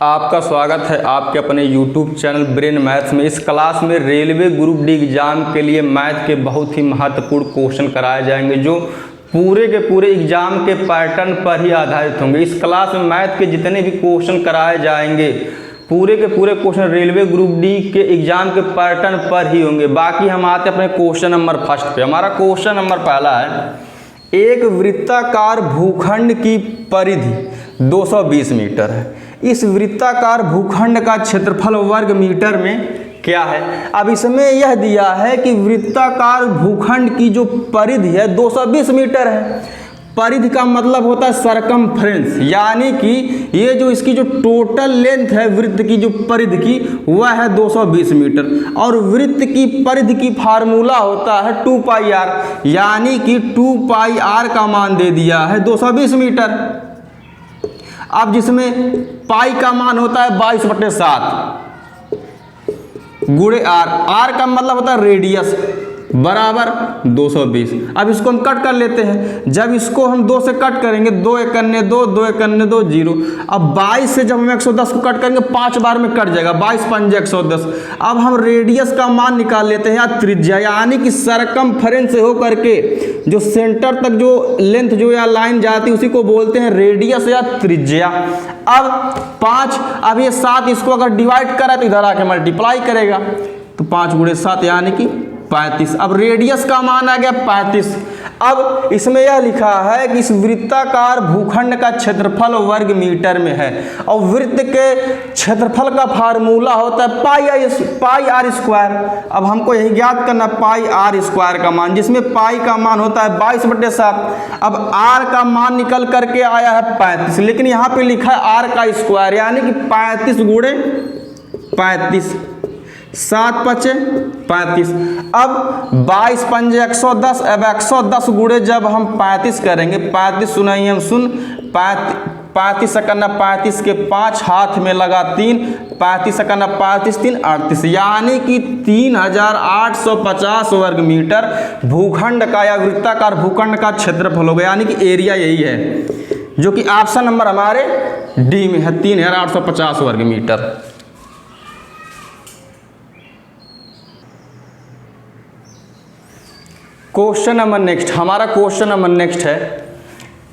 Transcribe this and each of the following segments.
आपका स्वागत है आपके अपने YouTube चैनल ब्रेन मैथ्स में। इस क्लास में रेलवे ग्रुप डी एग्ज़ाम के लिए मैथ के बहुत ही महत्वपूर्ण क्वेश्चन कराए जाएंगे जो पूरे के पूरे एग्ज़ाम के पैटर्न पर ही आधारित होंगे। इस क्लास में मैथ के जितने भी क्वेश्चन कराए जाएंगे पूरे के पूरे क्वेश्चन रेलवे ग्रुप डी के एग्ज़ाम के पैटर्न पर ही होंगे। बाकी हम आते हैं अपने क्वेश्चन नंबर फर्स्ट पे। हमारा क्वेश्चन नंबर पहला है, एक वृत्ताकार भूखंड की परिधि 220 मीटर है। इस वृत्ताकार भूखंड का क्षेत्रफल वर्ग मीटर में क्या है। अब इसमें यह दिया है कि वृत्ताकार भूखंड की जो परिधि है 220 मीटर है। परिधि का मतलब होता है सरकमफ्रेंस, यानी कि ये जो इसकी जो टोटल लेंथ है वृत्त की जो परिधि की वह है 220 मीटर। और वृत्त की परिधि की फार्मूला होता है 2 पाई r, यानी कि 2 पाई r का मान दे दिया है 220 मीटर। अब जिसमें पाई का मान होता है 22/7 गुणे r का मतलब होता है रेडियस बराबर 220। अब इसको हम कट कर लेते हैं। जब इसको हम 2 से कट करेंगे 2 एकन्ने 2, 2 एकन्ने 2, 0। अब 22 से जब हम 110 को कट करेंगे 5 बार में कट जाएगा, 22 पंजे 110। अब हम रेडियस का मान निकाल लेते हैं या त्रिज्या, यानी कि सरकमफ्रेंस से होकर के जो सेंटर तक जो लेंथ जो या लाइन जाती है उसी को बोलते हैं रेडियस या त्रिज्या। अब 5, अब ये 7 इसको अगर डिवाइड करा तो इधर आके मल्टीप्लाई करेगा, तो 5 गुणे 7 यानी कि 35। अब रेडियस का मान आ गया 35। अब इसमें यह लिखा है कि इस वृत्ताकार भूखंड का क्षेत्रफल वर्ग मीटर में है और वृत्त के क्षेत्रफल का फार्मूला होता है पाई आर स्क्वायर। अब हमको यही ज्ञात करना पाई आर स्क्वायर का मान, जिसमें पाई का मान होता है 22/7। अब आर का मान निकल करके आया है 35, लेकिन यहाँ पे लिखा है आर का स्क्वायर, यानी कि 35 गुणे 35, 7 पचे 35। अब 22 पंजे 110। अब 110 गुणे जब हम 35 करेंगे, 35 सुनाई हम सुन, 35 सकन्ना 35 के 5 हाथ में लगा 3, 35 सकन्ना 35 3 38, यानी कि 3850 वर्ग मीटर भूखंड का या वृत्ताकार भूखंड का क्षेत्रफल होगा, यानी कि एरिया यही है जो कि ऑप्शन नंबर हमारे डी में है, 3850 वर्ग मीटर। क्वेश्चन नंबर नेक्स्ट, हमारा क्वेश्चन नंबर नेक्स्ट है,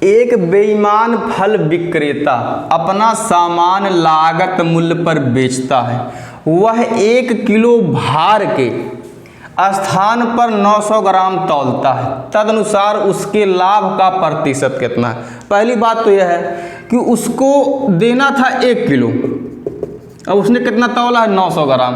एक बेईमान फल विक्रेता अपना सामान लागत मूल्य पर बेचता है। वह 1 किलो भार के स्थान पर 900 ग्राम तौलता है, तदनुसार उसके लाभ का प्रतिशत कितना है। पहली बात तो यह है कि उसको देना था 1 किलो, अब उसने कितना तौला है 900 ग्राम।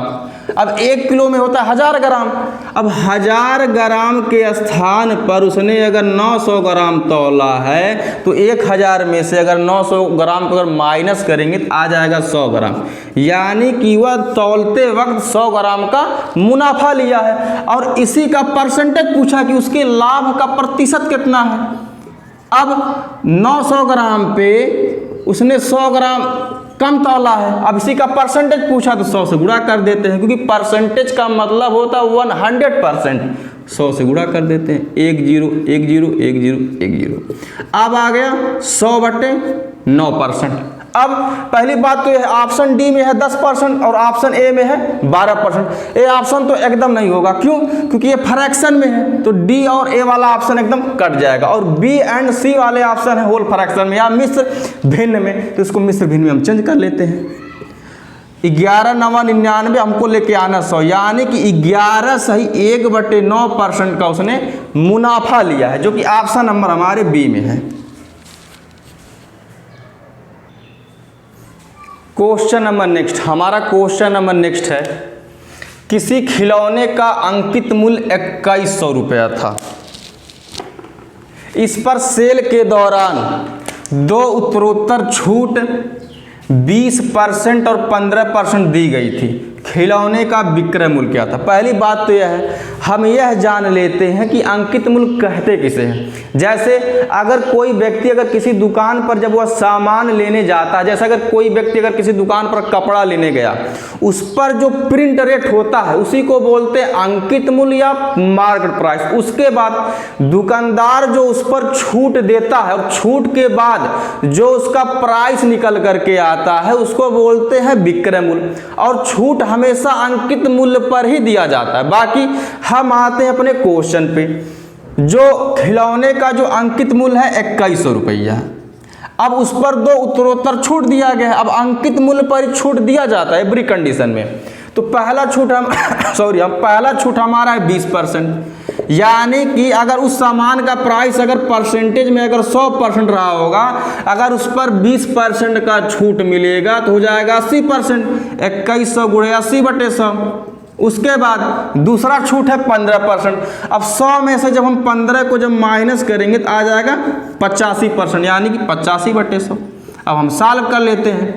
अब 1 किलो में होता है 1000 ग्राम। अब 1000 ग्राम के स्थान पर उसने अगर 900 ग्राम तौला है तो 1000 में से अगर 900 ग्राम को अगर माइनस करेंगे तो आ जाएगा 100 ग्राम, यानी कि वह तौलते वक्त 100 ग्राम का मुनाफा लिया है। और इसी का परसेंटेज पूछा कि उसके लाभ का प्रतिशत कितना है। अब 900 ग्राम पे उसने 100 ग्राम कम तौला है। अब इसी का परसेंटेज पूछा तो 100 से गुणा कर देते हैं, क्योंकि परसेंटेज का मतलब होता है 100%। 100 से गुणा कर देते हैं, 1 0 1 0 1 0 1 0। अब आ गया 100/9%। अब पहली बात तो यह ऑप्शन डी में है 10% और ऑप्शन ए में है 12%। ए ऑप्शन तो एकदम नहीं होगा, क्यों? क्योंकि ये फ्रैक्शन में है, तो डी और ए वाला ऑप्शन एकदम कट जाएगा। और बी एंड सी वाले ऑप्शन है होल फ्रैक्शन में या मिश्र भिन्न में, तो इसको मिश्र भिन्न में हम चेंज कर लेते हैं। 11 9 99 हमको लेके आना 100, यानी कि 11 सही 1/9% का उसने मुनाफा लिया है, जो कि ऑप्शन नंबर हमारे बी में है। क्वेश्चन नंबर नेक्स्ट, हमारा क्वेश्चन नंबर नेक्स्ट है, किसी खिलौने का अंकित मूल्य 2100 रुपया था। इस पर सेल के दौरान 2 उत्तरोत्तर छूट 20% और 15% दी गई थी। खिलौने का विक्रय मूल्य क्या था। पहली बात तो यह है, हम यह जान लेते हैं कि अंकित मूल्य कहते किसे हैं। जैसे अगर कोई व्यक्ति अगर किसी दुकान पर जब वह सामान लेने जाता है, जैसे अगर कोई व्यक्ति अगर किसी दुकान पर कपड़ा लेने गया, उस पर जो प्रिंट रेट होता है उसी को बोलते हैं अंकित मूल्य या मार्केट प्राइस। उसके बाद दुकानदार जो उस पर छूट देता है और छूट के बाद जो उसका प्राइस निकल करके आता है उसको बोलते हैं विक्रय मूल्य। और छूट हमेशा अंकित मूल्य पर ही दिया जाता है। बाकी हम आते हैं अपने क्वेश्चन पे। जो खिलौने का जो अंकित मूल्य है 2100 रुपया है। अब उस पर 2 उत्तरोत्तर छूट दिया गया है। अब अंकित मूल्य पर छूट दिया जाता है एवरी कंडीशन में। तो पहला छूट पहला छूट हमारा है 20%। यानी कि अगर उस सामान का प्राइस अगर परसेंटेज में अगर 100% रहा होगा, अगर उस पर 20% का छूट मिलेगा तो हो जाएगा 80%। 2100 गुणे 80/100। उसके बाद दूसरा छूट है 15%। अब 100 में से जब हम 15 को जब माइनस करेंगे तो आ जाएगा 85%, यानी कि 85/100। अब हम सॉल्व कर लेते हैं।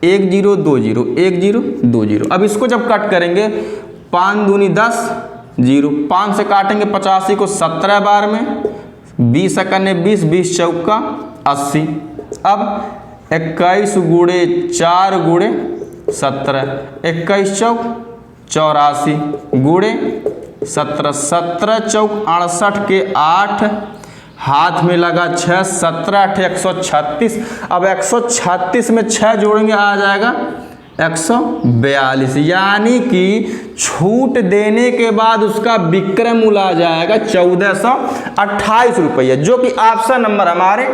1 0 2 0 1 0 2 0। अब इसको जब कट करेंगे 5 दूनी 10 0, 5 से काटेंगे 85 को 17 बार में, 20 एकने 20, 20 चौका 80। अब 21 गुणे 4 गुणे 17, 21 चौक 84 गुणे 17, 17 चौक 68 के 8, हाथ में लगा 6, 17 8 136। अब 136 में 6 जोड़ेंगे आ जाएगा 142। यानी कि छूट देने के बाद उसका विक्रय मूल्य आ जाएगा 1428 रुपया, जो कि ऑप्शन नंबर हमारे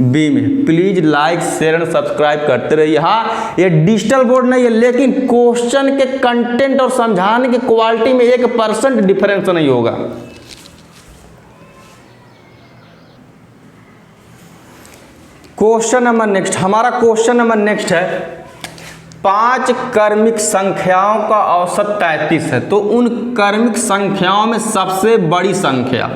बी में। Please like share and subscribe करते रहिए। हाँ, ये डिजिटल बोर्ड नहीं है, लेकिन क्वेश्चन के कंटेंट और समझाने की क्वालिटी में 1% डिफरेंस नहीं होगा। क्वेश्चन नंबर नेक्स्ट, हमारा क्वेश्चन नंबर नेक्स्ट है 5 क्रमिक संख्याओं का औसत 33 है। तो उन क्रमिक संख्याओं में सबसे बड़ी संख्या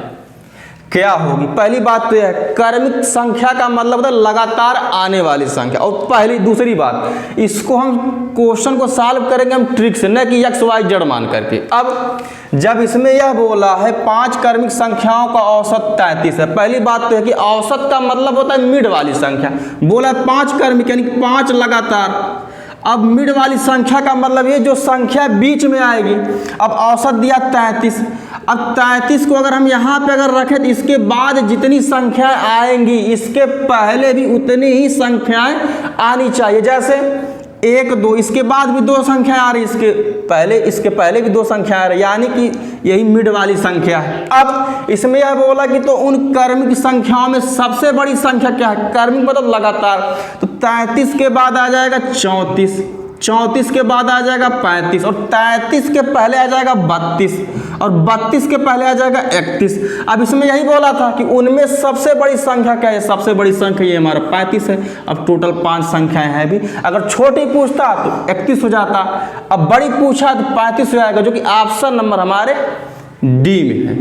क्या होगी। पहली बात तो यह है, क्रमिक संख्या का मतलब होता है लगातार आने वाली संख्या। और दूसरी बात, इसको हम क्वेश्चन को सॉल्व करेंगे हम ट्रिक से, न कि x y z मान करके। अब जब इसमें यह बोला है 5 क्रमिक संख्याओं का औसत 33 है, पहली बात तो है कि औसत का मतलब होता है मिड वाली संख्या। बोला है 5 क्रमिक यानी कि 5 लगातार। अब मिड वाली संख्या का मतलब ये जो संख्या बीच में आएगी। अब औसत दिया 33। अब 33 को अगर हम यहाँ पे अगर रखें तो इसके बाद जितनी संख्याएं आएंगी इसके पहले भी उतनी ही संख्याएं आनी चाहिए। जैसे 1 2, इसके बाद भी 2 संख्याएं आ रही, इसके पहले भी 2 संख्याएं आ रही, यानी कि यही मिड वाली संख्या है। अब इसमें यह बोला कि तो उन क्रमिक संख्याओं में सबसे बड़ी संख्या क्या है। क्रमिक मतलब लगातार। तो 33 के बाद आ जाएगा 34, 34 के बाद आ जाएगा 35, और 33 के पहले आ जाएगा 32, और 32 के पहले आ जाएगा 31। अब इसमें यही बोला था कि उनमें सबसे बड़ी संख्या क्या है। सबसे बड़ी संख्या ये हमारा 35 है। अब टोटल 5 संख्याएं हैं भी। अगर छोटी पूछता तो 31 हो जाता, अब बड़ी पूछा तो 35 हो जाएगा, जो कि ऑप्शन नंबर हमारे डी में है।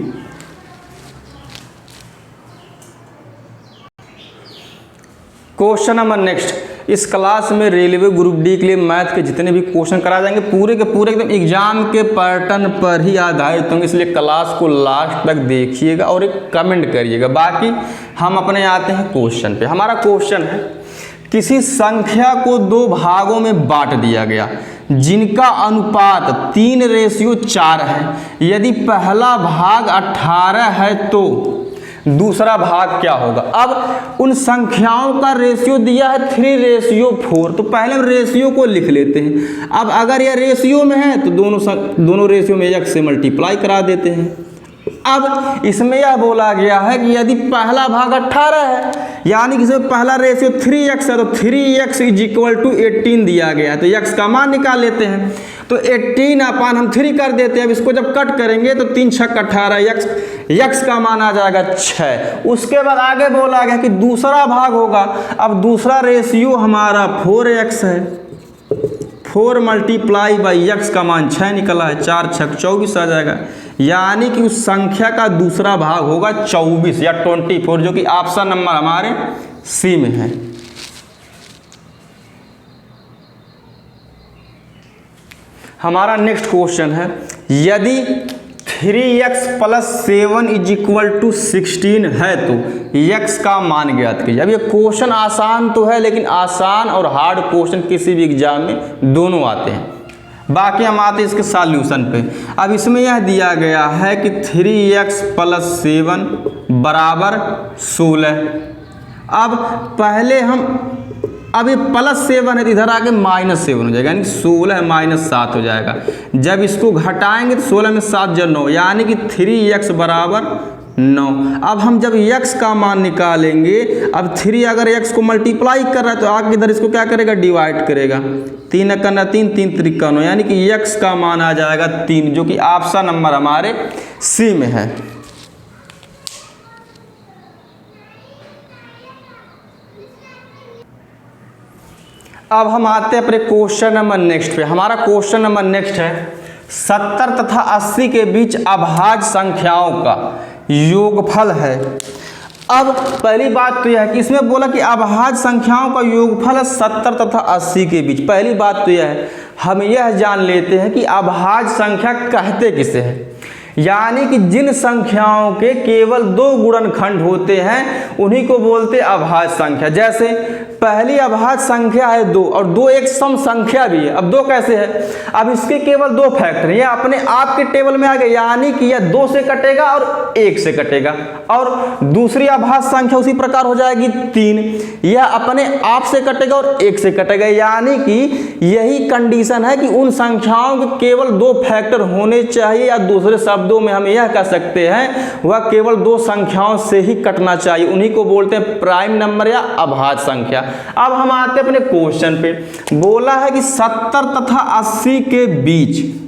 क्वेश्चन नंबर नेक्स्ट, इस क्लास में रेलवे ग्रुप डी के लिए मैथ के जितने भी क्वेश्चन कराए जाएंगे पूरे के पूरे एकदम एग्जाम के पैटर्न पर ही आधारित होंगे, इसलिए क्लास को लास्ट तक देखिएगा और एक कमेंट करिएगा। बाकी हम अपने आते हैं क्वेश्चन पे। हमारा क्वेश्चन है, किसी संख्या को 2 भागों में बांट दिया गया जिनका अनुपात 3:4 है। यदि पहला भाग 18 है तो दूसरा भाग क्या होगा। अब उन संख्याओं का रेशियो दिया है 3:4। तो पहले हम रेशियो को लिख लेते हैं। अब अगर यह रेशियो में है तो दोनों रेशियो में 1 से मल्टीप्लाई करा देते हैं। अब इसमें यह बोला गया है कि यदि पहला भाग 18 है, यानी कि इसमें पहला रेशियो 3x है, तो 3x = 18 दिया गया है। तो x का मान निकाल लेते हैं। तो 18 हम 3 कर देते हैं। अब इसको जब कट करेंगे तो 3 6 18, x का मान आ जाएगा 6। उसके बाद आगे बोला गया कि दूसरा भाग होगा। अब दूसरा रेशियो हमारा 4x है, 4 × x का मान 6 निकला है, 4 6 24 आ जाएगा। यानी कि उस संख्या का दूसरा भाग होगा 24 या 24, जो कि ऑप्शन नंबर हमारे सी में है। हमारा नेक्स्ट क्वेश्चन है, यदि 3x + 7 = 16 है तो x का मान ज्ञात कीजिए। अब ये क्वेश्चन आसान तो है, लेकिन आसान और हार्ड क्वेश्चन किसी भी एग्जाम में दोनों आते हैं। बाकी हम आते हैं इसके सॉल्यूशन पे। अब इसमें यह दिया गया है कि 3x + 7 = 16। अब पहले हम अभी +7 है तो इधर आके -7 हो जाएगा, यानी 16 - 7 हो जाएगा। जब इसको घटाएंगे तो 16 में 7 × 9, यानी कि 3x = 9। अब हम जब x का मान निकालेंगे, अब 3 अगर x को मल्टीप्लाई कर रहा है तो आगे इधर इसको क्या करेगा, डिवाइड करेगा। 3 × 9 3, 3 × 3 9, यानी कि x का मान आ जाएगा 3, जो कि ऑप्शन नंबर हमारे सी में है। अब हम आते हैं अपने क्वेश्चन नंबर नेक्स्ट पे। हमारा क्वेश्चन नंबर नेक्स्ट है, 70 तथा 80 के बीच अभाज्य संख्याओं का योगफल है। अब पहली बात तो यह है कि इसमें बोला कि अभाज्य संख्याओं का योगफल है 70 तथा 80 के बीच। पहली बात तो यह है, हम यह जान लेते हैं कि अभाज्य संख्या कहते किसे हैं, यानी कि जिन संख्याओं के केवल 2 गुणनखंड होते हैं उन्हीं को बोलते हैं अभाज्य संख्या। जैसे पहली अभाज्य संख्या है 2, और 2 एक सम संख्या भी है। अब 2 कैसे है, अब इसके केवल 2 फैक्टर, यह अपने आप के टेबल में आ गया, यानी कि यह 2 से कटेगा और 1 से कटेगा। और दूसरी अभाज्य संख्या उसी प्रकार हो जाएगी 3, यह अपने आप से कटेगा और 1 से कटेगा, यानी कि यही कंडीशन है कि उन संख्याओं के केवल 2 फैक्टर होने चाहिए, या दूसरे शब्दों में हम यह कह सकते हैं वह केवल 2 संख्याओं से ही कटना चाहिए, उन्हीं को बोलते हैं प्राइम नंबर या अभाज्य संख्या। अब हम आते हैं अपने क्वेश्चन पे। बोला है कि 70 तथा 80 के बीच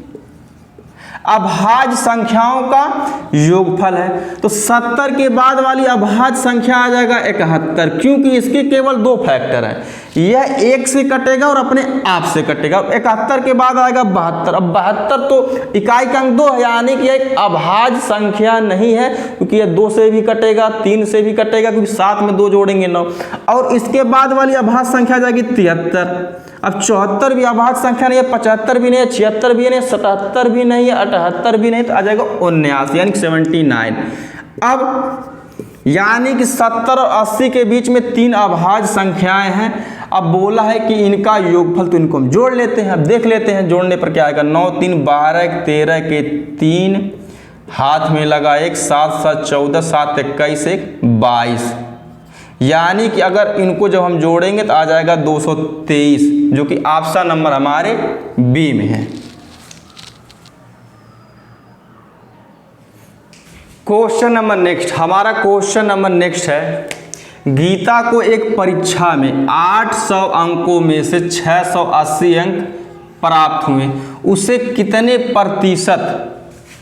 अभाज्य संख्याओं का योगफल है, तो 70 के बाद वाली अभाज्य संख्या आ जाएगा 71, क्योंकि इसके केवल 2 फैक्टर हैं, यह 1 से कटेगा और अपने आप से कटेगा। 71 के बाद आएगा 72। अब 72 तो इकाई का अंक 2 है, यानी कि एक अभाज्य संख्या नहीं है, क्योंकि यह 2 से भी कटेगा, 3 से भी कटेगा, क्योंकि 7 में 2 जोड़ेंगे 9। और इसके बाद वाली अभाज्य संख्या आ जाएगी 73। अब 74 भी अभाज्य संख्या नहीं है, 75 भी नहीं है, 76 भी नहीं है, 77 भी नहीं है, 78 भी नहीं, तो आ जाएगा 79, यानी 79। अब यानी कि 70 और 80 के बीच में 3 अभाज्य संख्याएं हैं। अब बोला है कि इनका योगफल, तो इनको हम जोड़ लेते हैं। अब देख लेते हैं जोड़ने पर क्या आएगा। 9 3 12 13 के 3, हाथ में लगा 1, 7 7 14, 7 21 1 22, यानी कि अगर इनको जब हम जोड़ेंगे तो आ जाएगा 223, जो कि ऑप्शन नंबर हमारे बी में है। क्वेश्चन नंबर नेक्स्ट, हमारा क्वेश्चन नंबर नेक्स्ट है, गीता को एक परीक्षा में 800 अंकों में से 680 अंक प्राप्त हुए, उसे कितने प्रतिशत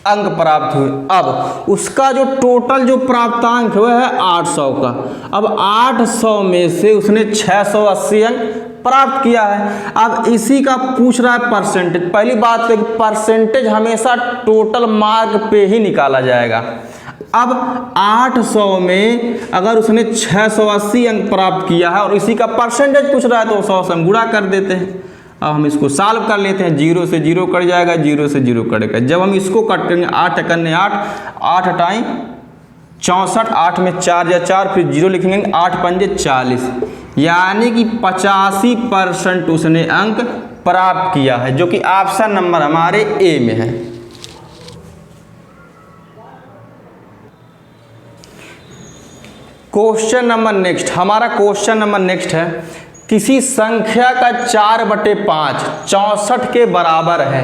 अंक प्राप्त हुए। अब उसका जो टोटल जो प्राप्तांक है वह है 800 का। अब 800 में से उसने 680 अंक प्राप्त किया है। अब इसी का पूछ रहा है परसेंटेज। पहली बात है कि परसेंटेज हमेशा टोटल मार्क पे ही निकाला जाएगा। अब 800 में अगर उसने 680 अंक प्राप्त किया है और इसी का परसेंटेज पूछ रहा है, तो 100 से हम गुणा कर देते हैं। अब हम इसको सॉल्व कर लेते हैं। 0 से 0 कट जाएगा, 0 से 0 कटेगा। जब हम इसको कट करेंगे, 8 एकन्ने 8, 8 टाइम 64, 8 में 4 या 4, फिर 0 लिखेंगे, 8 पंजे 40, यानी कि 85% उसने अंक प्राप्त किया है, जो कि ऑप्शन नंबर हमारे ए में है। क्वेश्चन नंबर नेक्स्ट, हमारा क्वेश्चन नंबर नेक्स्ट है, किसी संख्या का 4/5 64 के बराबर है,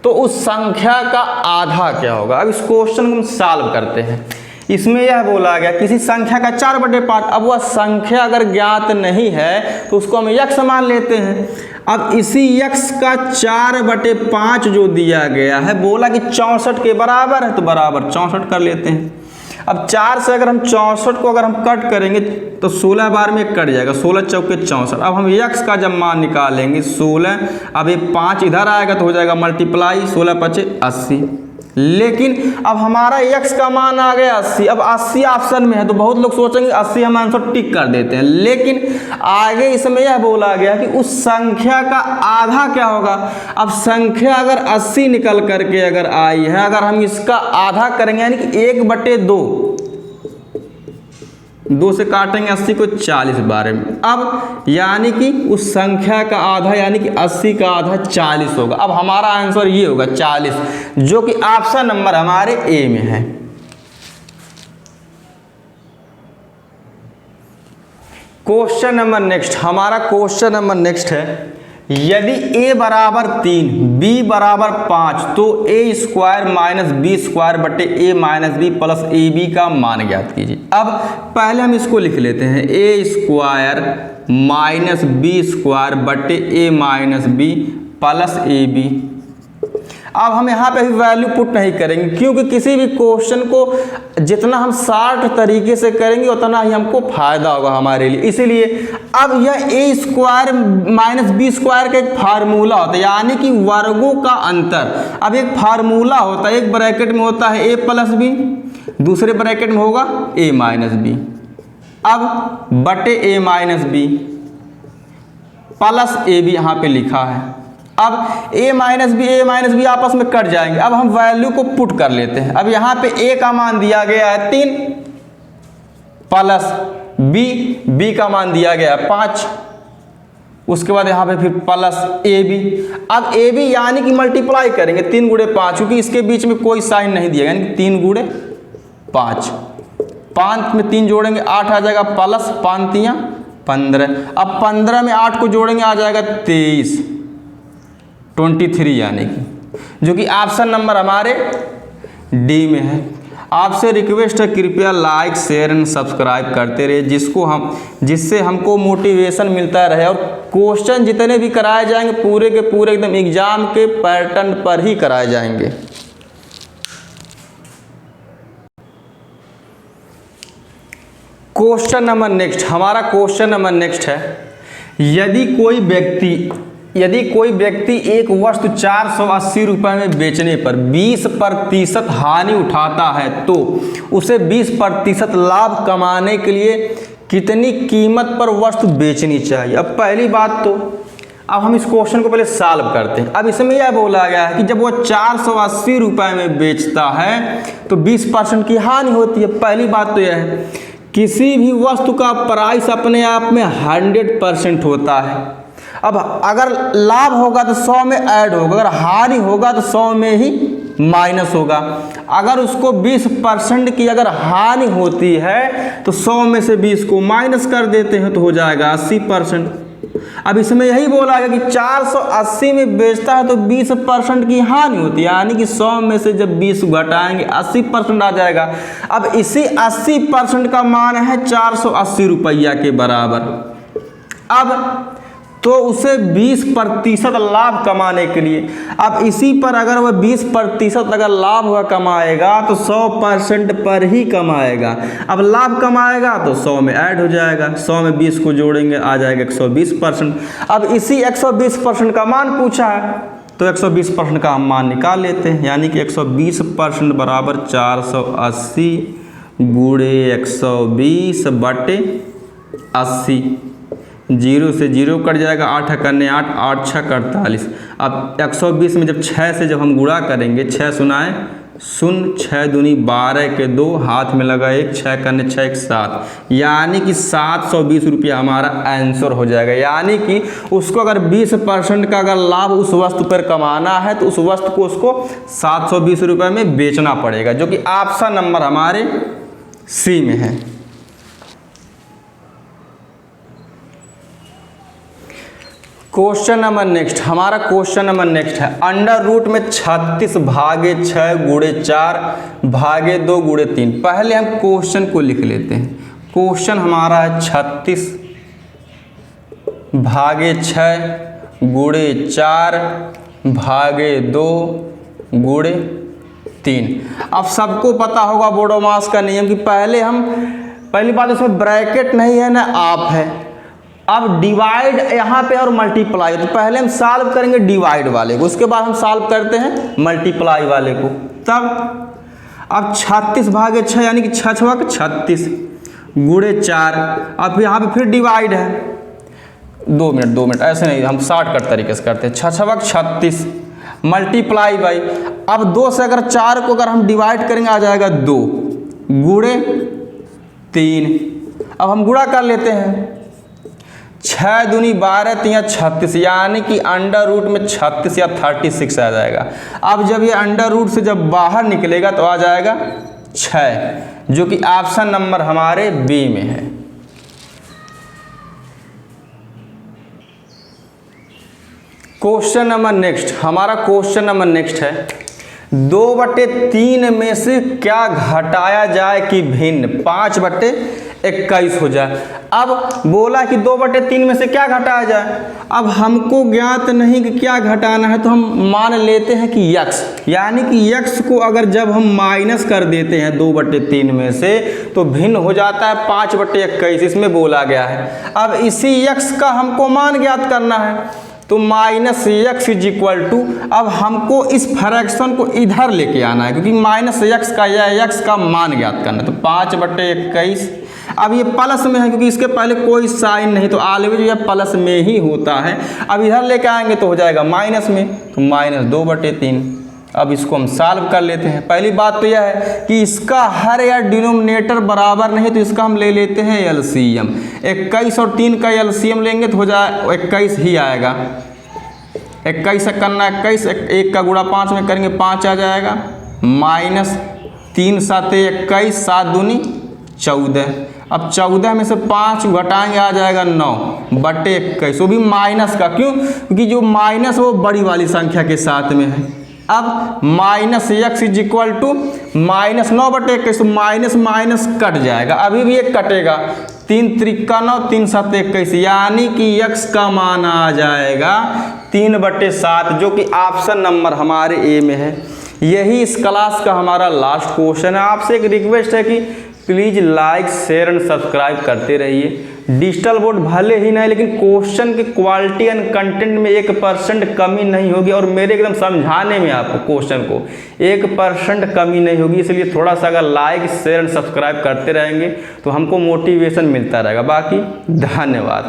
तो उस संख्या का आधा क्या होगा। अब इस क्वेश्चन को हम सॉल्व करते हैं। इसमें यह बोला गया किसी संख्या का 4/5, अब वह संख्या अगर ज्ञात नहीं है तो उसको हम x मान लेते हैं। अब इसी x का 4/5 जो दिया गया है, बोला कि 64 के बराबर है, तो बराबर 64 कर लेते हैं। अब 4 से अगर हम 64 को अगर हम कट करेंगे तो 16 बार में कट जाएगा, 16 चौके 64। अब हम x का जब मान निकालेंगे 16, अब ये 5 इधर आएगा तो हो जाएगा मल्टीप्लाई, 16 × 5 = 80, लेकिन अब हमारा x का मान आ गया 80। अब 80 ऑप्शन में है तो बहुत लोग सोचेंगे 80 हम आंसर टिक कर देते हैं, लेकिन आगे इसमें यह बोला गया कि उस संख्या का आधा क्या होगा। अब संख्या अगर 80 निकल करके अगर आई है, अगर हम इसका आधा करेंगे यानी कि 1/2, 2 से काटेंगे 80 को 40 बार में। अब यानी कि उस संख्या का आधा यानी कि 80 का आधा 40 होगा। अब हमारा आंसर ये होगा 40, जो कि ऑप्शन नंबर हमारे ए में है। क्वेश्चन नंबर नेक्स्ट, हमारा क्वेश्चन नंबर नेक्स्ट है, यदि a बराबर 3 b बराबर 5 तो a square minus B square बटे a minus B plus A B का मान ज्ञात कीजिए। अब पहले हम इसको लिख लेते हैं, a square minus B square बटे a minus B plus A B. अब हम यहाँ पे भी वैल्यू पुट नहीं करेंगे, क्योंकि किसी भी क्वेश्चन को जितना हम शार्ट तरीके से करेंगे उतना ही हमको फायदा होगा हमारे लिए। इसीलिए अब यह a square minus B square का एक फार्मूला होता है, यानी कि वर्गों का अंतर। अब एक फार्मूला होता है, एक ब्रैकेट में होता है a प्लस बी, दूसरे ब्रैकेट में होगा a माइनस बी, अब बटे a minus B plus A B यहाँ पे लिखा है। अब a माइनस बी आपस में कट जाएंगे। अब हम वैल्यू को पुट कर लेते हैं। अब यहाँ पे a का मान दिया गया है 3 प्लस b का मान दिया गया है 5, उसके बाद यहाँ पे फिर प्लस ए बी। अब ए बी यानी कि मल्टीप्लाई करेंगे 3 गुणे 5, क्योंकि इसके बीच में कोई साइन नहीं दिया, यानी कि 3 गुणे 5, 5 में 3 जोड़ेंगे 8 आ जाएगा, प्लस 5 तियां 15। अब 15 में 8 को जोड़ेंगे आ जाएगा 23, 23 यानी कि, जो कि ऑप्शन नंबर हमारे डी में है। आपसे रिक्वेस्ट है कृपया लाइक शेयर एंड सब्सक्राइब करते रहे, जिससे हमको मोटिवेशन मिलता रहे, और क्वेश्चन जितने भी कराए जाएंगे पूरे के पूरे एकदम एग्जाम के पैटर्न पर ही कराए जाएंगे। क्वेश्चन नंबर नेक्स्ट, हमारा क्वेश्चन नंबर नेक्स्ट है, यदि कोई व्यक्ति एक वस्तु 480 रुपये में बेचने पर 20% हानि उठाता है तो उसे 20% लाभ कमाने के लिए कितनी कीमत पर वस्तु बेचनी चाहिए। अब पहली बात तो अब हम इस क्वेश्चन को पहले सॉल्व करते हैं। अब इसमें यह बोला गया है कि जब वो 480 रुपये में बेचता है तो 20% की हानि होती है। पहली बात तो यह है, किसी भी वस्तु का प्राइस अपने आप में 100% होता है। अब अगर लाभ होगा तो 100 में ऐड होगा, अगर हानि होगा तो 100 में ही माइनस होगा। अगर उसको 20% की अगर हानि होती है तो 100 में से 20 को माइनस कर देते हैं तो हो जाएगा 80%। अब इसमें यही बोला गया कि 480 में बेचता है तो 20% की हानि होती है, यानी कि 100 में से जब 20 घटाएंगे 80% आ जाएगा। अब इसी 80% का मान है 480 रुपया के बराबर। अब तो उसे 20% लाभ कमाने के लिए, अब इसी पर अगर वह 20% अगर लाभ हुआ कमाएगा तो 100% पर ही कमाएगा। अब लाभ कमाएगा तो 100 में ऐड हो जाएगा, 100 में 20 को जोड़ेंगे आ जाएगा 120%। अब इसी 120% का मान पूछा है तो 120% का हम मान निकाल लेते हैं, यानी कि 120% बराबर 480 गुणे 120 बटे 80। 0 से 0 कट जाएगा, 8 करने 8, 8 6 48। अब 120 में जब 6 से जब हम गुणा करेंगे, 6 सुनाए 0, 6 दूनी 12 के 2, हाथ में लगा 1, 6 करने 6 1 7, यानी कि 720 रुपया हमारा आंसर हो जाएगा। यानी कि उसको अगर 20% का अगर लाभ उस वस्तु पर कमाना है तो उस वस्तु को उसको 720 रुपये में बेचना पड़ेगा, जो कि ऑप्शन नंबर हमारे सी में है। क्वेश्चन नंबर नेक्स्ट, हमारा क्वेश्चन नंबर नेक्स्ट है, अंडर रूट में 36 भागे 6 गुणे 4 भागे 2 गुणे 3। पहले हम क्वेश्चन को लिख लेते हैं। क्वेश्चन हमारा है 36 भागे 6 गुणे 4 भागे 2 गुणे 3। अब सबको पता होगा बोडोमास का नियम कि पहली बात इसमें ब्रैकेट नहीं है ना आप है। अब डिवाइड यहाँ पे और मल्टीप्लाई, तो पहले हम सॉल्व करेंगे डिवाइड वाले को, उसके बाद हम सॉल्व करते हैं मल्टीप्लाई वाले को, तब अब 36 भागे 6 यानी कि 6 छक 36 गुणे 4। अब यहाँ पे फिर डिवाइड है, 2 मिनट ऐसे नहीं, हम शॉर्टकट तरीके से करते हैं। 6 छक 36 मल्टीप्लाई बाई, अब 2 से अगर 4 को अगर हम डिवाइड करेंगे आ जाएगा 2 गुणे 3। अब हम गुणा कर लेते हैं, 6 दूनी 12 3 36 यानी कि अंडर रूट में 36 या 36 आ जाएगा। अब जब ये अंडर रूट से जब बाहर निकलेगा तो आ जाएगा 6, जो कि ऑप्शन नंबर हमारे बी में है। क्वेश्चन नंबर नेक्स्ट, हमारा क्वेश्चन नंबर नेक्स्ट है 2/3 में से क्या घटाया जाए कि भिन्न 5/21 हो जाए। अब बोला कि 2/3 में से क्या घटाया जाए, अब हमको ज्ञात नहीं कि क्या घटाना है, तो हम मान लेते हैं कि x, यानी कि x को अगर जब हम माइनस कर देते हैं 2/3 में से तो भिन्न हो जाता है 5/21, इसमें बोला गया है। अब इसी x का हमको मान ज्ञात करना है, तो minus X is equal to, अब हमको इस फ्रैक्शन को इधर लेके आना है क्योंकि माइनस एक्स का या एक्स का मान ज्ञात करना है। तो 5/21, अब ये प्लस में है क्योंकि इसके पहले कोई साइन नहीं, तो ऑलवेज यह प्लस में ही होता है। अब इधर लेके आएंगे तो हो जाएगा माइनस में, तो -2/3। अब इसको हम सॉल्व कर लेते हैं। पहली बात तो यह है कि इसका हर या डिनोमिनेटर बराबर नहीं, तो इसका हम ले लेते हैं एलसीएम। 21 और 3 का एलसीएम लेंगे तो हो जाए 21 ही आएगा। 21 से करना 21, 1 का गुणा 5 में करेंगे 5 आ जाएगा, -3 7 21, 7 दूनी 14। अब 14 में से 5 घटाएंगे आ जाएगा 9/21, वो भी माइनस का। क्यों? क्योंकि जो माइनस वो बड़ी वाली संख्या के साथ में है। अब -x इज इक्वल टू -9/21, तो माइनस माइनस कट जाएगा, अभी भी एक कटेगा, 3 त्रिका 9 3 7 21, यानी कि x का मान आ जाएगा 3/7, जो कि ऑप्शन नंबर हमारे ए में है। यही इस क्लास का हमारा लास्ट क्वेश्चन है। आपसे एक रिक्वेस्ट है कि please like share and subscribe करते रहिए। डिजिटल बोर्ड भले ही नहीं, लेकिन क्वेश्चन की क्वालिटी एंड कंटेंट में 1% कमी नहीं होगी, और मेरे एकदम समझाने में आपको क्वेश्चन को 1% कमी नहीं होगी। इसलिए थोड़ा सा अगर लाइक शेयर एंड सब्सक्राइब करते रहेंगे तो हमको मोटिवेशन मिलता रहेगा। बाकी धन्यवाद।